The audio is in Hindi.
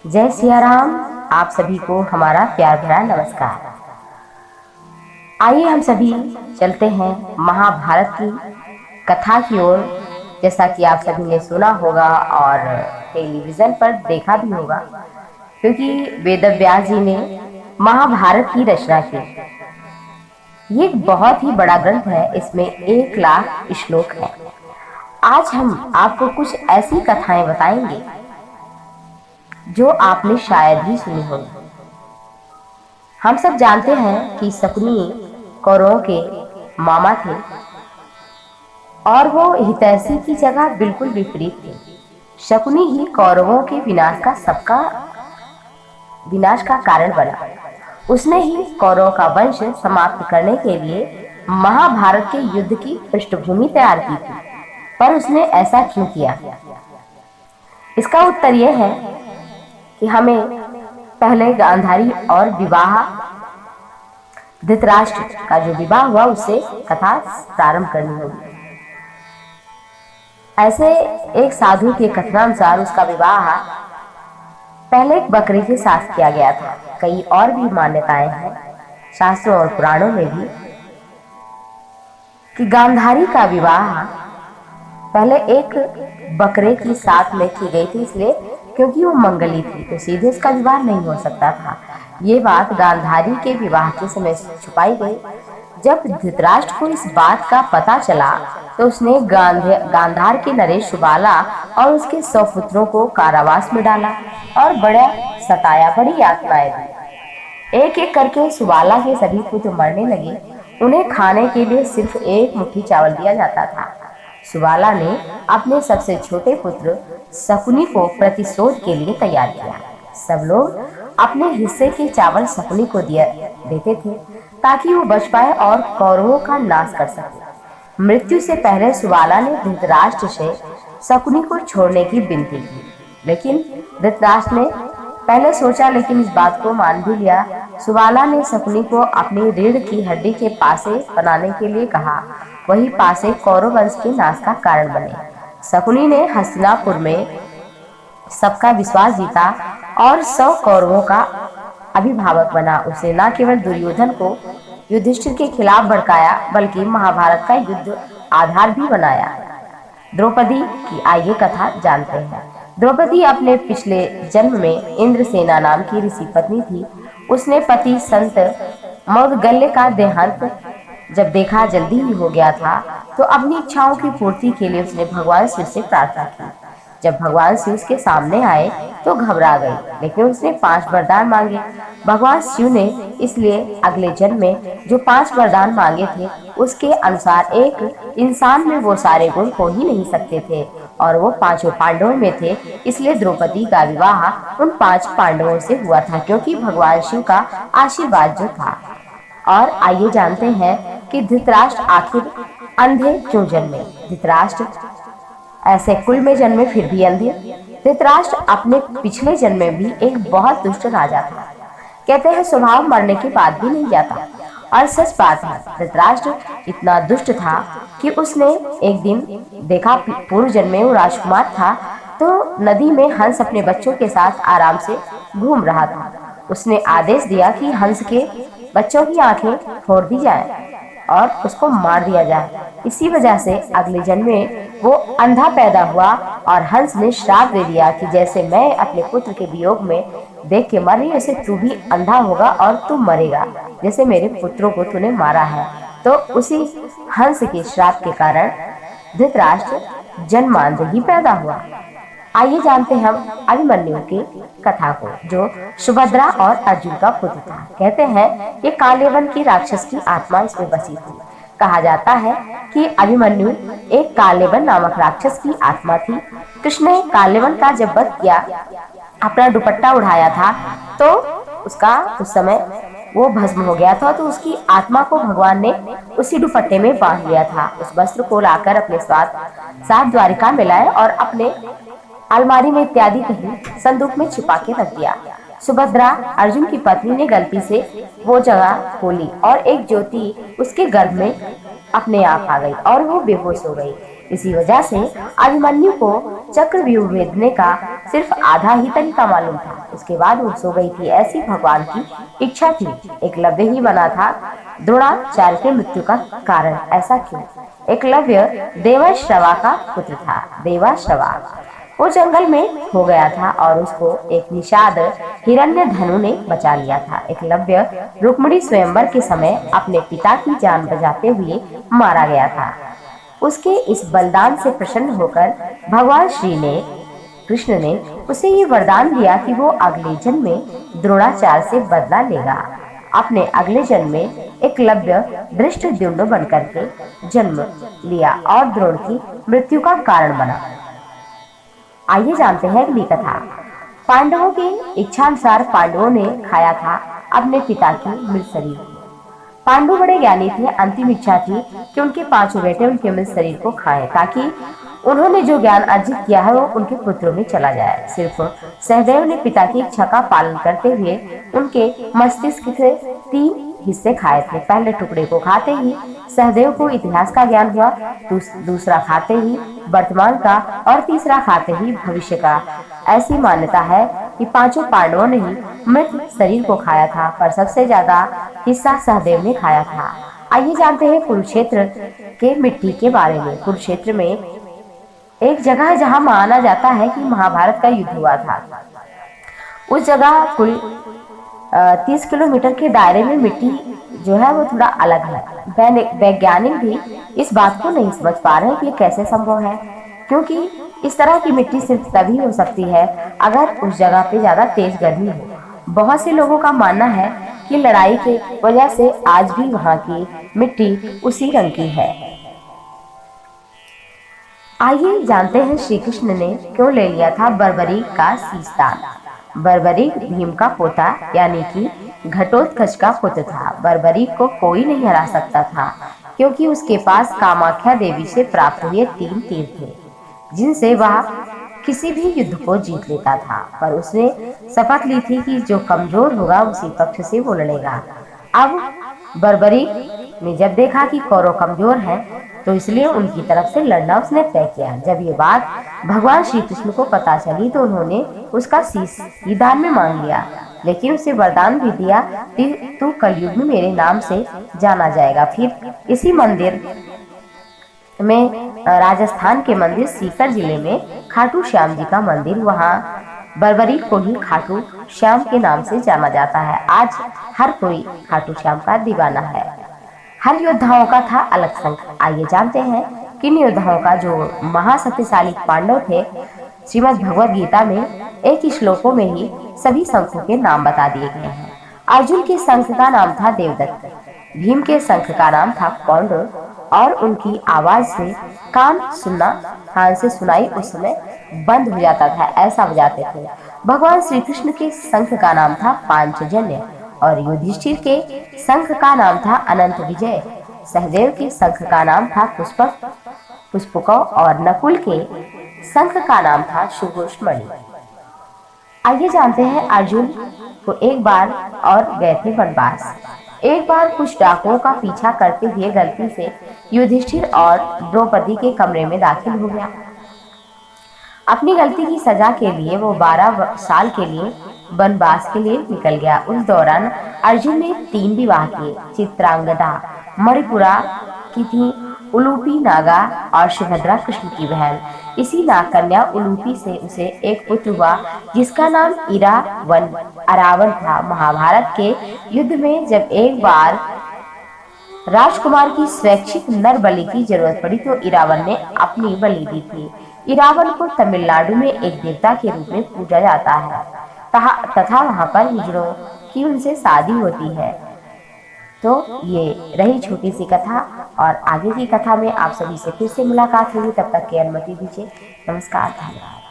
जय सिया राम। आप सभी को हमारा प्यार भरा नमस्कार। आइए हम सभी चलते हैं महाभारत की कथा की ओर। जैसा कि आप सभी ने सुना होगा और टेलीविजन पर देखा भी होगा, क्योंकि वेद व्यास जी ने महाभारत की रचना की। ये एक बहुत ही बड़ा ग्रंथ है, इसमें 1 लाख श्लोक है। आज हम आपको कुछ ऐसी कथाएं बताएंगे जो आपने शायद ही सुनी होगी। हम सब जानते हैं कि शकुनी कौरवों के मामा थे और वो हितैषी की जगह बिल्कुल विपरीत थे। शकुनी ही कौरवों के विनाश का कारण बना। उसने ही कौरवों का वंश समाप्त करने के लिए महाभारत के युद्ध की पृष्ठभूमि तैयार की थी। पर उसने ऐसा क्यों किया? इसका उत्तर यह है कि हमें पहले गांधारी और विवाह धृतराष्ट्र का जो विवाह हुआ उससे कथा प्रारंभ करनी होगी। ऐसे एक साधु के कथनानुसार उसका विवाह पहले एक बकरी के साथ किया गया था। कई और भी मान्यताएं हैं शास्त्रों और पुराणों में भी कि गांधारी का विवाह पहले एक बकरे की साथ में की गई थी, इसलिए क्योंकि वो मंगली थी तो सीधे उसका विवाह नहीं हो सकता था। ये बात गांधारी के विवाह के समय छुपाई गई। जब धृतराष्ट्र को इस बात का पता चला तो उसने गांधार के नरेश सुबाला और उसके 100 पुत्रों को कारावास में डाला और बड़ा सताया, बड़ी यातनाएं दी। एक एक करके सुबाला के सभी पुत्र मरने लगे। उन्हें खाने के लिए सिर्फ एक मुट्ठी चावल दिया जाता था। सुबाला ने अपने सबसे छोटे पुत्र शकुनी को प्रतिशोध के लिए तैयार किया। सब लोग अपने हिस्से के चावल शकुनी को देते थे ताकि वो बच पाए और कौरवों का नाश कर सके। मृत्यु से पहले सुबाला ने धृतराष्ट्र से शकुनी को छोड़ने की विनती की, लेकिन धृतराष्ट्र ने पहले सोचा लेकिन इस बात को मान भी लिया। सुबाला ने शकुनी को अपनी रीढ़ की हड्डी के पासे बनाने के लिए कहा। वही पासे कौरव वंश के नाश का कारण बने। शकुनी ने हस्तिनापुर में सबका विश्वास जीता और 100 कौरवों का अभिभावक बना। उसने न केवल दुर्योधन को युधिष्ठिर के खिलाफ भड़काया बल्कि महाभारत का युद्ध आधार भी बनाया। द्रौपदी की आइए कथा जानते हैं। द्रौपदी अपने पिछले जन्म में इंद्रसेना नाम की ऋषि पत्नी थी। उसने पति संत मौदगल्य का देहांत जब देखा जल्दी ही हो गया था तो अपनी इच्छाओं की पूर्ति के लिए उसने भगवान शिव से प्रार्थना की। जब भगवान शिव उसके सामने आए तो घबरा गई, लेकिन उसने 5 वरदान मांगे। भगवान शिव ने इसलिए अगले जन्म में जो 5 वरदान मांगे थे उसके अनुसार एक इंसान में वो सारे गुण हो ही नहीं सकते थे और वो 5 पांडवों में थे। इसलिए द्रौपदी का विवाह उन 5 पांडवों से हुआ था, क्योंकि भगवान शिव का आशीर्वाद जो था। और आइए जानते हैं कि धृतराष्ट्र आखिर अंधे क्यों जन्मे। धृतराष्ट्र ऐसे कुल में जन्मे फिर भी अंधे। धृतराष्ट्र अपने पिछले जन्म में भी एक बहुत दुष्ट राजा था। कहते हैं स्वभाव मरने के बाद भी नहीं जाता, और सच बात है धृतराष्ट्र इतना दुष्ट था कि उसने एक दिन देखा पूर्व जन्म में वो राजकुमार था तो नदी में हंस अपने बच्चों के साथ आराम से घूम रहा था। उसने आदेश दिया कि हंस के बच्चों की आंखें फोड़ दी जाए और उसको मार दिया जाए। इसी वजह से अगले जन्म में वो अंधा पैदा हुआ और हंस ने श्राप दे दिया कि जैसे मैं अपने पुत्र के वियोग में देख के मर रही हूं, ऐसे तू भी अंधा होगा और तू मरेगा, जैसे मेरे पुत्रों को तूने मारा है। तो उसी हंस के श्राप के कारण धृतराष्ट्र जन्मांध ही पैदा हुआ। आइए जानते हैं हम अभिमन्यु की कथा को, जो सुभद्रा और अर्जुन का पुत्र था। कहते हैं ये कालेवन की राक्षस की आत्मा इसमें बसी थी। कहा जाता है कि अभिमन्यु एक कालेवन नामक राक्षस की आत्मा थी। कृष्ण ने कालेवन का जब वध किया, अपना दुपट्टा उठाया था तो उसका उस समय वो भस्म हो गया था, तो उसकी आत्मा को भगवान ने उसी दुपट्टे में बांध लिया था। उस वस्त्र को लाकर अपने साथ द्वारिका में लाए और अपने अलमारी में इत्यादि कहीं संदूक में छिपा के रख दिया। सुभद्रा अर्जुन की पत्नी ने गलती से वो जगह खोली और एक ज्योति उसके गर्भ में अपने आप आ गई और वो बेहोश हो गई। इसी वजह से अभिमन्यु को चक्रव्यूह भेदने का सिर्फ आधा ही तरीका मालूम था। उसके बाद वो सो गई थी, ऐसी भगवान की इच्छा थी। एकलव्य ही बना था द्रोणाचार्य की मृत्यु का कारण। ऐसा क्यों? एकलव्य देवाश्रवा का पुत्र था। देवाश्रवा वो जंगल में खो गया था और उसको एक निषाद हिरण्यधनु ने बचा लिया था। एकलव्य रुक्मिणी स्वयंवर के समय अपने पिता की जान बचाते हुए मारा गया था। उसके इस बलिदान से प्रसन्न होकर भगवान कृष्ण ने उसे ये वरदान दिया कि वो अगले जन्म में द्रोणाचार्य से बदला लेगा। अपने अगले जन्म में एकलव्य धृष्टद्युम्न बनकर के जन्म लिया और द्रोण की मृत्यु का कारण बना। आइए जानते हैं अगली कथा। पांडवों की इच्छानुसार पांडवों ने खाया था अपने पिता की मृत शरीर को। पांडु बड़े ज्ञानी थे। अंतिम इच्छा थी कि उनके पांचों बेटे उनके मृत शरीर को खाएं, ताकि उन्होंने जो ज्ञान अर्जित किया है वो उनके पुत्रों में चला जाए। सिर्फ सहदेव ने पिता की इच्छा का पालन करते हुए उनके मस्तिष्क से 3 हिस्से खाए थे। पहले टुकड़े को खाते ही सहदेव को इतिहास का ज्ञान हुआ, दूसरा खाते ही वर्तमान का और तीसरा खाते ही भविष्य का। ऐसी मान्यता है कि पांचों पांडवों ने ही मृत शरीर को खाया था, पर सबसे ज्यादा हिस्सा सहदेव ने खाया था। आइए जानते हैं कुरुक्षेत्र के मिट्टी के बारे में। कुरुक्षेत्र में एक जगह है जहां माना जाता है कि महाभारत का युद्ध हुआ था। उस जगह कुल 30 किलोमीटर के दायरे में मिट्टी जो है वो थोड़ा अलग है। वैज्ञानिक भी इस बात को नहीं समझ पा रहे कि ये कैसे संभव है, क्योंकि इस तरह की मिट्टी सिर्फ तभी हो सकती है अगर उस जगह पे ज्यादा तेज गर्मी हो। बहुत से लोगों का मानना है कि लड़ाई के वजह से आज भी वहाँ की मिट्टी उसी रंग की है। आइए जानते हैं श्री कृष्ण ने क्यों ले लिया था बर्बरीक का शीशदान। बर्बरीक भीम का पोता यानी कि घटोत्कच का पुत्र था। बर्बरीक को कोई नहीं हरा सकता था, क्योंकि उसके पास कामाख्या देवी से प्राप्त हुए 3 तीर थे, जिनसे वह किसी भी युद्ध को जीत लेता था। पर उसने शपथ ली थी कि जो कमजोर होगा उसी पक्ष से वो लड़ेगा। अब बर्बरीक ने जब देखा कि कौरव कमजोर है, तो इसलिए उनकी तरफ से लड़ना उसने तय किया। जब ये बात भगवान श्री कृष्ण को पता चली तो उन्होंने उसका शीश ही दान में मांग लिया, लेकिन उसे वरदान भी दिया कि तू कलयुग में मेरे नाम से जाना जाएगा। फिर इसी मंदिर में राजस्थान के मंदिर सीकर जिले में खाटू श्याम जी का मंदिर, वहाँ बर्बरीक को ही खाटू श्याम के नाम से जाना जाता है। आज हर कोई खाटू श्याम का दीवाना है। हर योद्धाओं का था अलग शंख। आइए जानते हैं किन योद्धाओं का जो महाशक्तिशाली पांडव थे। श्रीमद् भगवद गीता में एक श्लोकों में ही सभी शंखों के नाम बता दिए गए हैं। अर्जुन के शंख का नाम था देवदत्त, भीम के शंख का नाम था कौंड्र, और उनकी आवाज से कान से सुनाई उस समय बंद हो जाता था, ऐसा बजाते थे। भगवान श्री कृष्ण के शंख का नाम था पांचजन्य और युधिष्ठिर के शंख का नाम था अनंत विजय। सहदेव के शंख का नाम था पुष्पक और नकुल के शंख का नाम था सुघोषमणि। आइए जानते हैं अर्जुन को एक बार और गए थे वनवास। एक बार कुछ डाकुओं का पीछा करते हुए गलती से युधिष्ठिर और द्रौपदी के कमरे में दाखिल हो गया। अपनी गलती की सजा के लिए वो 12 साल के लिए वनवास के लिए निकल गया। उस दौरान अर्जुन ने 3 विवाह किए। चित्रांगदा मणिपुरा की थी उलूपी नागा और सुभद्रा कृष्ण की बहन। इसी नागकन्या उलूपी से उसे एक पुत्र हुआ जिसका नाम अरावन था। महाभारत के युद्ध में जब एक बार राजकुमार की स्वैच्छिक नर बलि की जरूरत पड़ी तो इरावन ने अपनी बलि दी थी। इरावन को तमिलनाडु में एक देवता के रूप में पूजा जाता है तथा वहां पर हिजड़ों की उनसे शादी होती है। तो ये रही छोटी सी कथा, और आगे की कथा में आप सभी से फिर से मुलाकात होगी। तब तक की अनुमति दीजिए। नमस्कार, धन्यवाद।